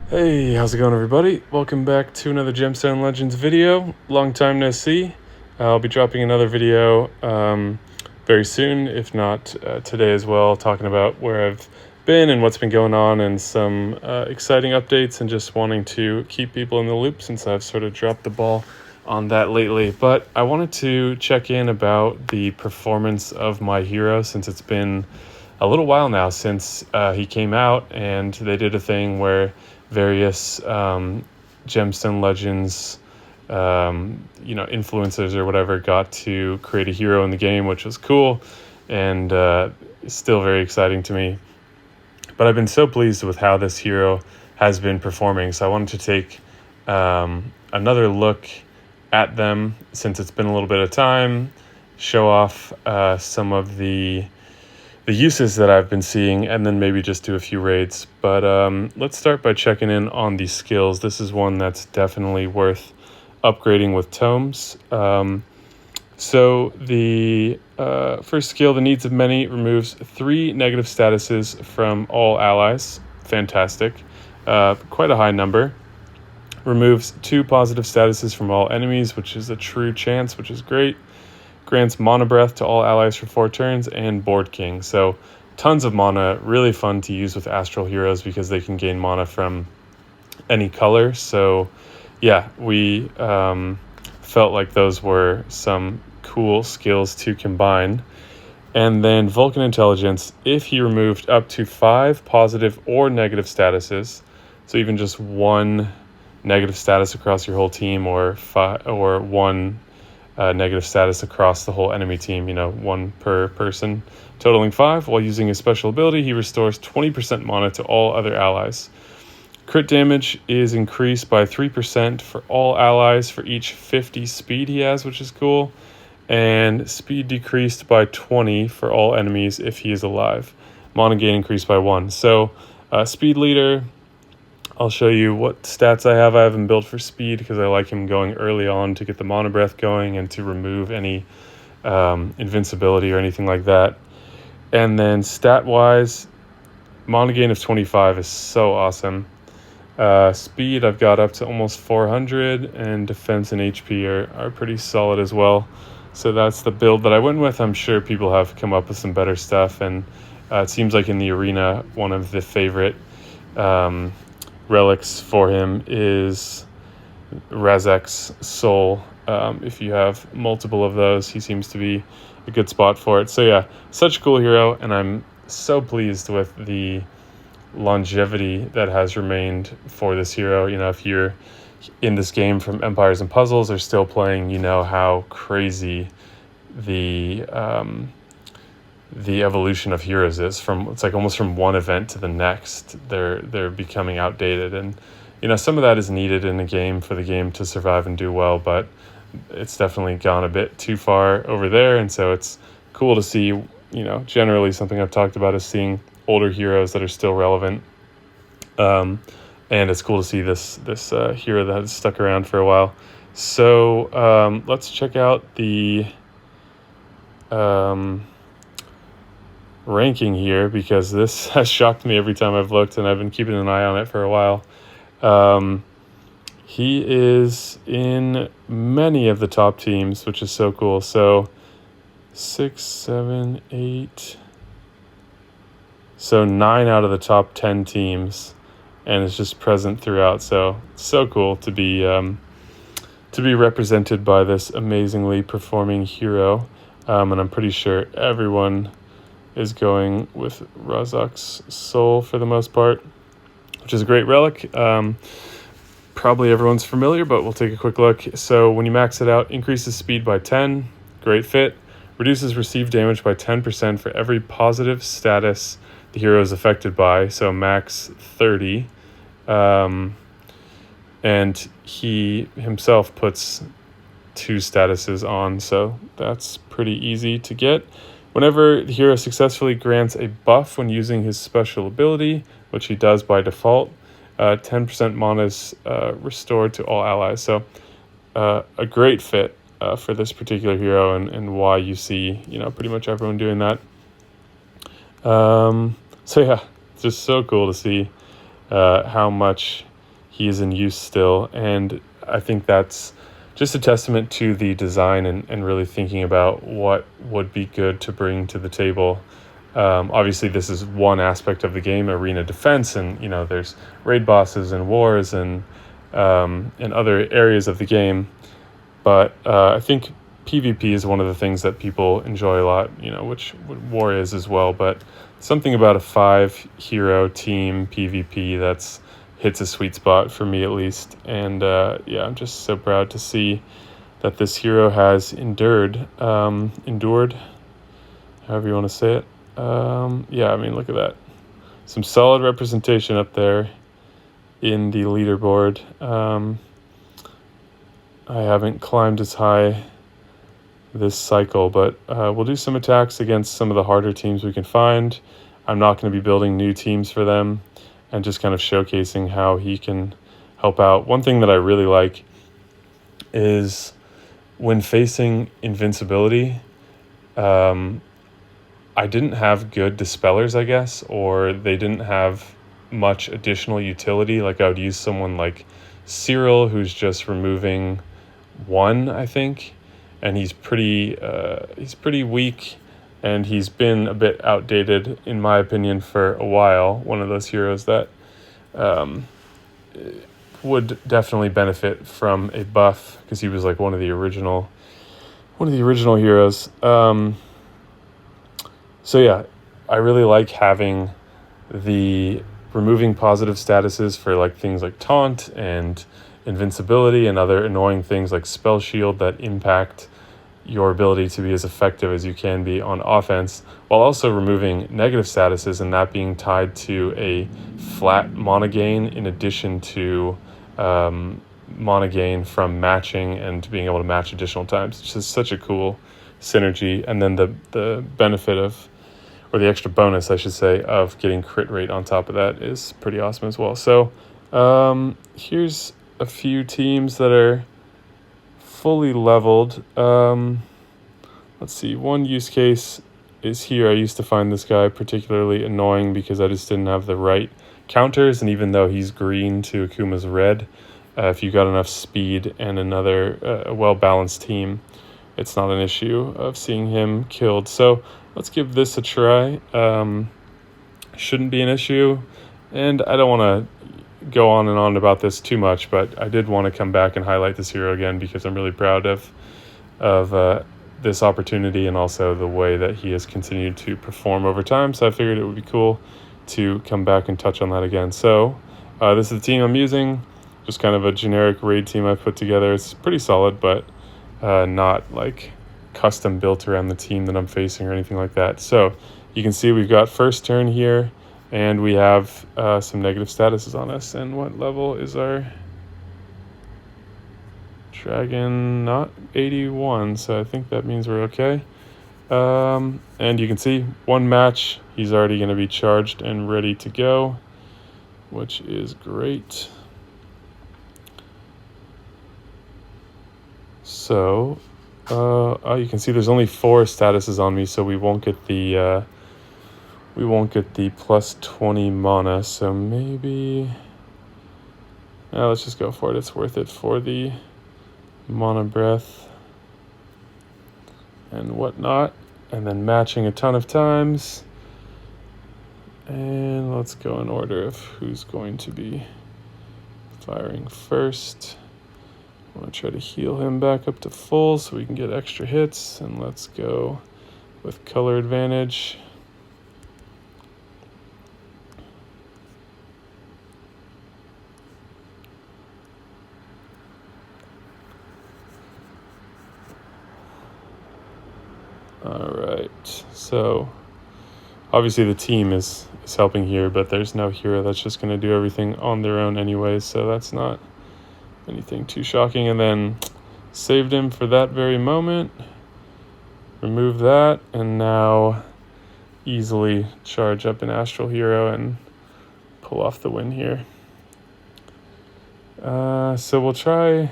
Hey, how's it going, everybody? Welcome back to another Gemstone Legends video. Long time no see. I'll be dropping another video very soon, if not today as well, talking about where I've been and what's been going on and some exciting updates, and just wanting to keep people in the loop since I've sort of dropped the ball on that lately. But I wanted to check in about the performance of my hero, since it's been a little while now since he came out, and they did a thing where various Gemstone Legends, influencers or whatever, got to create a hero in the game, which was cool and still very exciting to me. But I've been so pleased with how this hero has been performing, so I wanted to take another look at them since it's been a little bit of time, show off some of the uses that I've been seeing, and then maybe just do a few raids. But let's start by checking in on the skills. This is one that's definitely worth upgrading with tomes. So the first skill, the Needs of Many, removes 3 negative statuses from all allies. Fantastic. Quite a high number. Removes 2 positive statuses from all enemies, which is a true chance, which is great. Grants mana breath to all allies for 4 turns, and Board King. So tons of mana, really fun to use with astral heroes because they can gain mana from any color. So yeah, we felt like those were some cool skills to combine. And then Vulcan Intelligence, if he removed up to 5 positive or negative statuses, so even just 1 negative status across your whole team, or 1 negative status across the whole enemy team, 1 per person, totaling 5. While using his special ability, he restores 20% mana to all other allies. Crit damage is increased by 3% for all allies for each 50 speed he has, which is cool. And speed decreased by 20 for all enemies if he is alive. Mana gain increased by 1. So speed leader, I'll show you what stats I have. I have him built for speed because I like him going early on to get the mana breath going and to remove any invincibility or anything like that. And then stat-wise, mana gain of 25 is so awesome. Speed, I've got up to almost 400, and defense and HP are pretty solid as well. So that's the build that I went with. I'm sure people have come up with some better stuff, and it seems like in the arena, one of the favorite relics for him is Razek's soul. If you have multiple of those, he seems to be a good spot for it. So yeah, such a cool hero, and I'm so pleased with the longevity that has remained for this hero. If you're in this game from Empires and Puzzles or still playing, you know how crazy the evolution of heroes is. It's like almost from one event to the next, they're becoming outdated, and some of that is needed in a game for the game to survive and do well, but it's definitely gone a bit too far over there. And so it's cool to see, generally something I've talked about is seeing older heroes that are still relevant, and it's cool to see this hero that has stuck around for a while. So let's check out the ranking here, because this has shocked me every time I've looked, and I've been keeping an eye on it for a while. He is in many of the top teams, which is so cool. So 6, 7, 8, so 9 out of the top 10 teams, and it's just present throughout. So cool to be represented by this amazingly performing hero, and I'm pretty sure everyone is going with Razek's soul for the most part, which is a great relic. Probably everyone's familiar, but we'll take a quick look. So when you max it out, increases speed by 10, great fit. Reduces received damage by 10% for every positive status the hero is affected by, so max 30. And he himself puts 2 statuses on, so that's pretty easy to get. Whenever the hero successfully grants a buff when using his special ability, which he does by default, 10% mana is restored to all allies. So a great fit for this particular hero, and why you see pretty much everyone doing that. So yeah, it's just so cool to see how much he is in use still. And I think that's just a testament to the design and really thinking about what would be good to bring to the table. Obviously, this is one aspect of the game, arena defense, and there's raid bosses and wars and other areas of the game. But I think PvP is one of the things that people enjoy a lot, which war is as well. But something about a 5-hero team PvP that's hits a sweet spot for me at least. And I'm just so proud to see that this hero has endured, however you want to say it. Look at that. Some solid representation up there in the leaderboard. I haven't climbed as high this cycle, but we'll do some attacks against some of the harder teams we can find. I'm not going to be building new teams for them, and just kind of showcasing how he can help out. One thing that I really like is when facing invincibility, I didn't have good dispellers, I guess, or they didn't have much additional utility. Like I would use someone like Cyril, who's just removing 1, I think, and he's pretty weak, and he's been a bit outdated in my opinion for a while. One of those heroes that would definitely benefit from a buff, because he was like one of the original heroes. I really like having the removing positive statuses for like things like taunt and invincibility and other annoying things like spell shield that impact your ability to be as effective as you can be on offense, while also removing negative statuses and that being tied to a flat mana gain in addition to mana gain from matching and being able to match additional times. It's just such a cool synergy. And then the benefit of, or the extra bonus, I should say, of getting crit rate on top of that is pretty awesome as well. So here's a few teams that are fully leveled. Let's see, one use case is here. I used to find this guy particularly annoying because I just didn't have the right counters, and even though he's green to Akuma's red, if you got enough speed and another well-balanced team, it's not an issue of seeing him killed. So let's give this a try. Shouldn't be an issue, and I don't want to go on and on about this too much, but I did want to come back and highlight this hero again because I'm really proud of this opportunity and also the way that he has continued to perform over time. So I figured it would be cool to come back and touch on that again. So this is the team I'm using, just kind of a generic raid team I've put together. It's pretty solid, but not like custom built around the team that I'm facing or anything like that. So you can see we've got first turn here, and we have some negative statuses on us. And what level is our dragon? Not 81, so I think that means we're okay. And you can see one match, he's already going to be charged and ready to go, which is great. So you can see there's only 4 statuses on me, so we won't get the plus 20 mana. So maybe let's just go for it. It's worth it for the mana breath and whatnot, and then matching a ton of times. And let's go in order of who's going to be firing first. I want to try to heal him back up to full so we can get extra hits, and let's go with color advantage. All right, so obviously the team is helping here, but there's no hero that's just going to do everything on their own anyway, so that's not anything too shocking. And then saved him for that very moment, remove that, and now easily charge up an Astral Hero and pull off the win here. So we'll try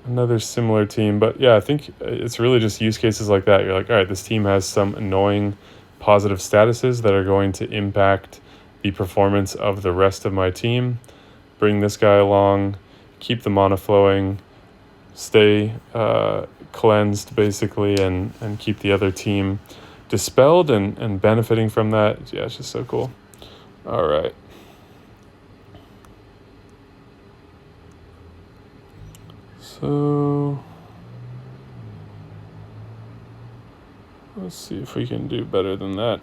another similar team, but yeah, I think it's really just use cases like that. You're like, all right, this team has some annoying positive statuses that are going to impact the performance of the rest of my team. Bring this guy along, keep the mana flowing, stay cleansed basically, and keep the other team dispelled and benefiting from that. Yeah, it's just so cool. All right. So let's see if we can do better than that.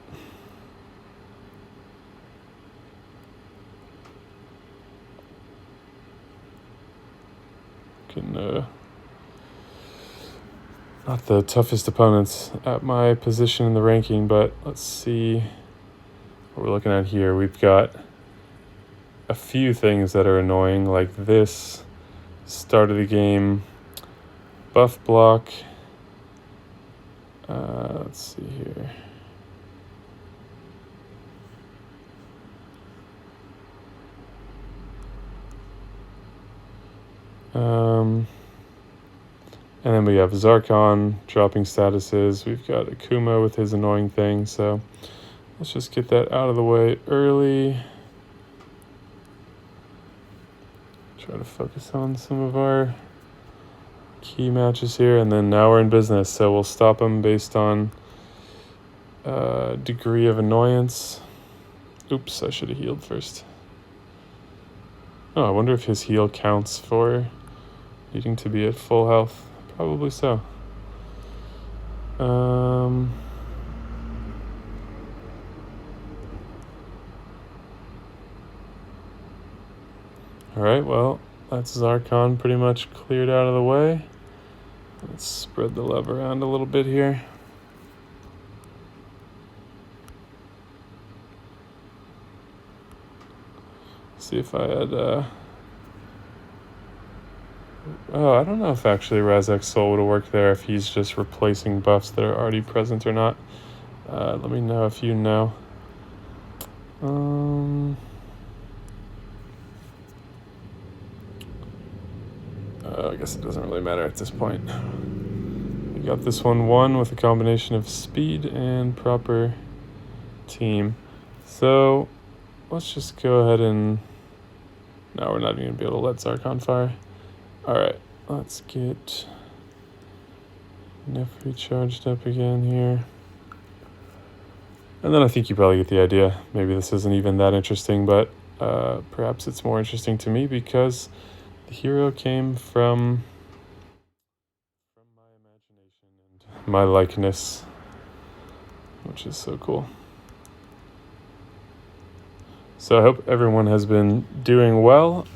Not the toughest opponents at my position in the ranking, but let's see what we're looking at here. We've got a few things that are annoying, like this start of the game buff block. Let's see here. And then we have Zarkon dropping statuses. We've got Akuma with his annoying thing. So let's just get that out of the way early. Try to focus on some of our key matches here. And then now we're in business. So we'll stop him based on degree of annoyance. Oops, I should have healed first. Oh, I wonder if his heal counts for needing to be at full health. Probably so. All right, well, that's Zarkon pretty much cleared out of the way. Let's spread the love around a little bit here. See if I had I don't know if actually Razak's Soul would have worked there if he's just replacing buffs that are already present or not. Let me know if you know. I guess it doesn't really matter at this point. We got this one with a combination of speed and proper team. So let's just go ahead and... No, we're not even going to be able to let Zarkon fire. Alright, let's get Nefri charged up again here. And then I think you probably get the idea. Maybe this isn't even that interesting, but perhaps it's more interesting to me because the hero came from my imagination and my likeness, which is so cool. So I hope everyone has been doing well.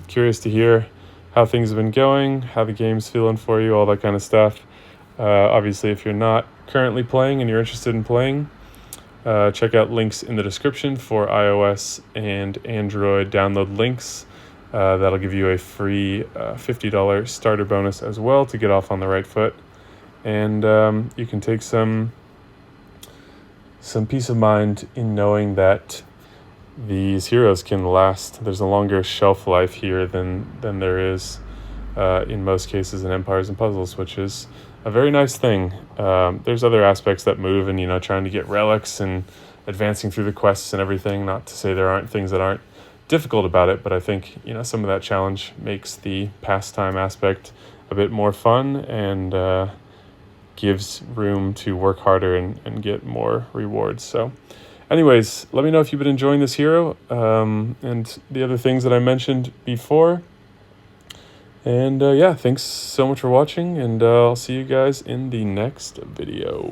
Curious to hear how things have been going, how the game's feeling for you, all that kind of stuff. Obviously, if you're not currently playing and you're interested in playing, check out links in the description for iOS and Android download links. That'll give you a free $50 starter bonus as well to get off on the right foot. And you can take some peace of mind in knowing that these heroes can last. There's a longer shelf life here than there is in most cases in Empires and Puzzles, which is a very nice thing. There's other aspects that move and, trying to get relics and advancing through the quests and everything. Not to say there aren't things that aren't difficult about it, but I think, some of that challenge makes the pastime aspect a bit more fun and gives room to work harder and get more rewards. So anyways, let me know if you've been enjoying this hero and the other things that I mentioned before. And yeah, thanks so much for watching, and I'll see you guys in the next video.